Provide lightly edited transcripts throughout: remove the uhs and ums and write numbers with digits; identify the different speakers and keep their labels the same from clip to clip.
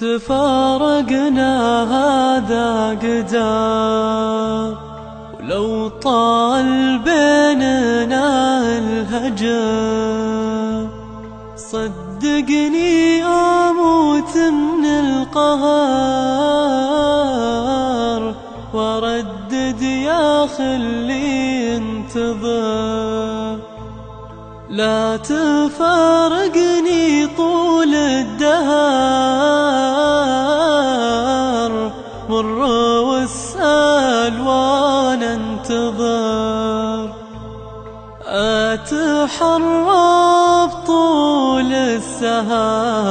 Speaker 1: تفارقنا هذا قدر، ولو طال بيننا الهجر صدقني أموت من القهر وردد يا خلي انتظر. لا تفارقني طول الدهر، مر واسأل وانا انتظر. أتحرى بطول السهر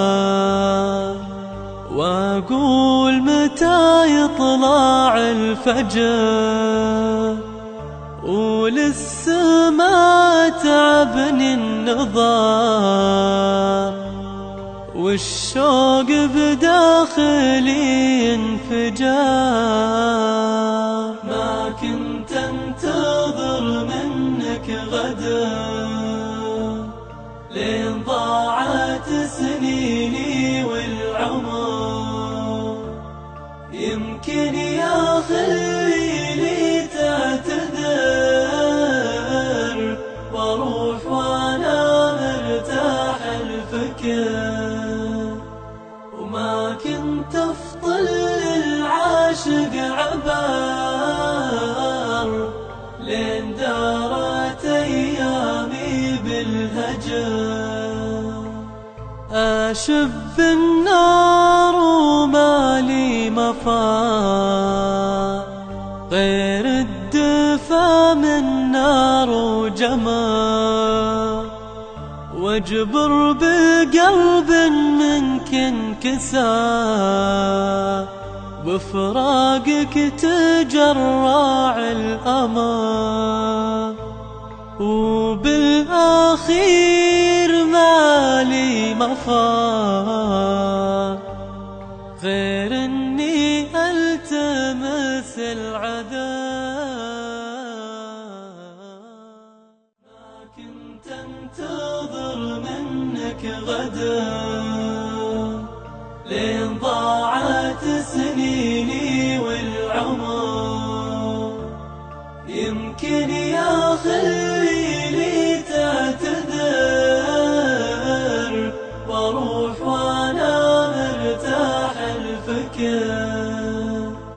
Speaker 1: وأقول متى يطلع الفجر، ولسه ما تعبني النظر، والشوق بداخلي انفجار. ما كنت انتظر منك غدر، لين ضاعت سنيني والعمر. يمكن يا خليلي تعتذر، واروح وانا مرتاح الفكر. وما كنت افضل للعاشق عبر، لين دارت ايامي بالهجر. اشب النار وما لي مفر، غير الدفا من نار وجمر. واجبر بقلب منك انكسر، بفراقك تجرع الأمر. وبالأخير ما لي مفر، غير اني التمس العذاب. ما كنت انتظر منك غدر، لين ضاعت سنيني والعمر. يمكن يا خليلي تعتذر، واروح وانا مرتاح الفكر.